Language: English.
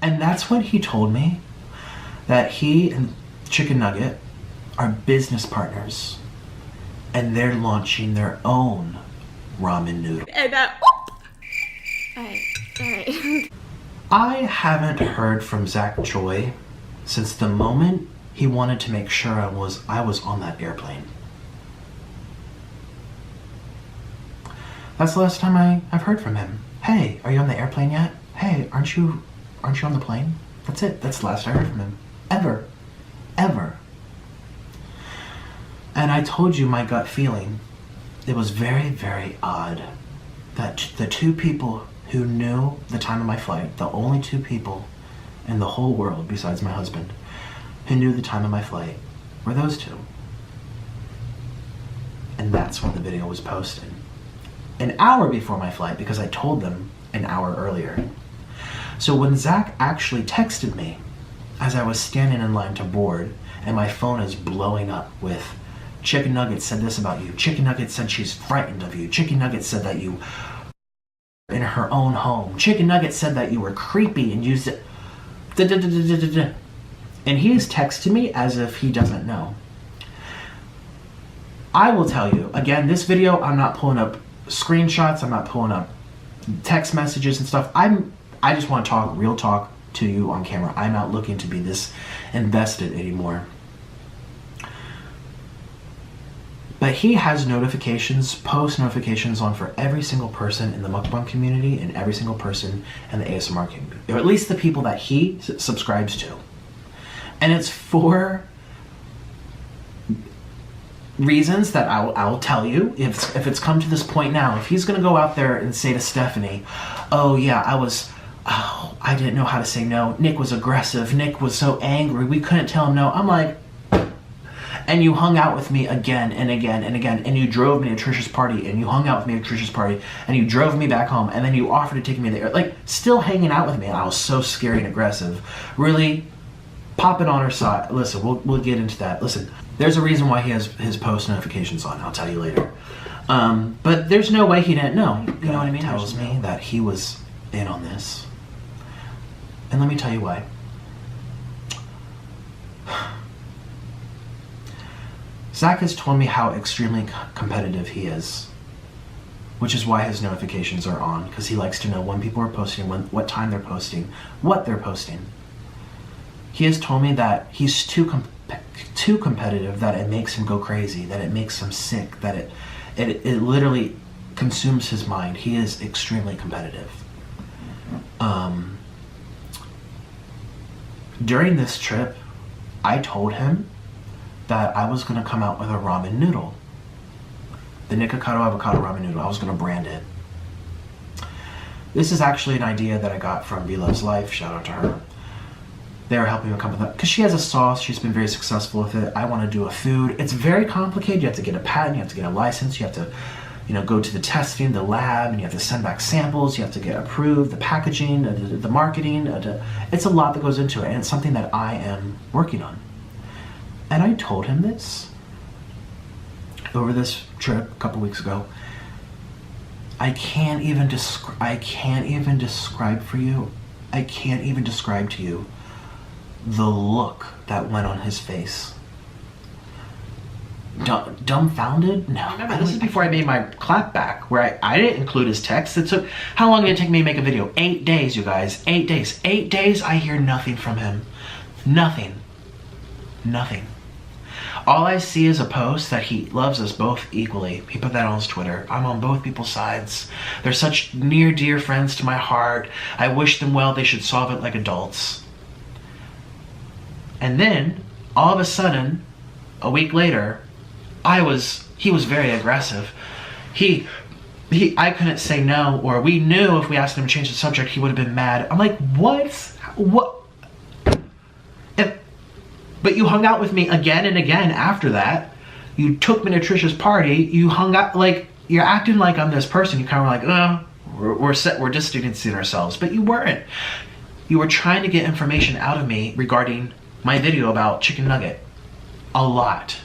And that's when he told me that he and Chicken Nugget are business partners and they're launching their own ramen noodle. And alright. I haven't heard from Zach Choi since the moment he wanted to make sure I was on that airplane. That's the last time I've heard from him. Hey, are you on the airplane yet? Hey, aren't you on the plane? That's it. That's the last I heard from him. Ever. And I told you my gut feeling. It was very, very odd that the two people who knew the time of my flight, the only two people in the whole world besides my husband who knew the time of my flight, were those two. And that's when the video was posted. An hour before my flight, because I told them an hour earlier. So when Zach actually texted me as I was standing in line to board and my phone is blowing up with Chicken Nugget said this about you, Chicken Nugget said she's frightened of you, Chicken Nugget said that you in her own home, Chicken Nugget said that you were creepy and used it, and he's texting me as if he doesn't know. I will tell you, again, this video, I'm not pulling up screenshots, I'm not pulling up text messages and stuff. I just want to talk real talk to you on camera. I'm not looking to be this invested anymore. But he has notifications, post notifications on for every single person in the mukbang community and every single person in the ASMR community, or at least the people that he subscribes to. And it's for reasons that I'll tell you if it's come to this point now. If he's gonna go out there and say to Stephanie, oh yeah, I didn't know how to say no, Nick was aggressive, Nick was so angry, we couldn't tell him no. I'm like, and you hung out with me again and again and again, and you drove me to Trisha's party, and you hung out with me at Trisha's party, and you drove me back home, and then you offered to take me there, like still hanging out with me, and I was so scary and aggressive, really popping on her side. Listen, we'll get into that. Listen, there's a reason why he has his post notifications on. I'll tell you later. But there's no way he didn't know. You know what I mean? Tells me that he was in on this, and let me tell you why. Zach has told me how extremely competitive he is, which is why his notifications are on, because he likes to know when people are posting, what time they're posting, what they're posting. He has told me that he's too competitive, that it makes him go crazy, that it makes him sick, that it literally consumes his mind. He is extremely competitive. During this trip, I told him that I was going to come out with a ramen noodle. The Nikocado Avocado ramen noodle. I was going to brand it. This is actually an idea that I got from Be Love's Life. Shout out to her. They were helping me come up with that. Because she has a sauce. She's been very successful with it. I want to do a food. It's very complicated. You have to get a patent. You have to get a license. You have to, go to the testing, the lab, and you have to send back samples. You have to get approved, the packaging, the marketing. It's a lot that goes into it. And it's something that I am working on. And I told him this over this trip a couple weeks ago. I can't even describe for you. I can't even describe to you the look that went on his face. Dumbfounded? No. Remember, this is before I made my clap back, where I didn't include his text. It took, how long did it take me to make a video? 8 days, you guys. 8 days. 8 days, I hear nothing from him. Nothing. All I see is a post that he loves us both equally. He put that on his Twitter. I'm on both people's sides. They're such near, dear friends to my heart. I wish them well. They should solve it like adults. And then, all of a sudden, a week later, he was very aggressive. I couldn't say no, or we knew if we asked him to change the subject, he would have been mad. I'm like, what? But you hung out with me again and again after that. You took me to Trisha's party. You hung out, like, you're acting like I'm this person. You kind of were like, we're distancing ourselves. But you weren't. You were trying to get information out of me regarding my video about Chicken Nugget. A lot.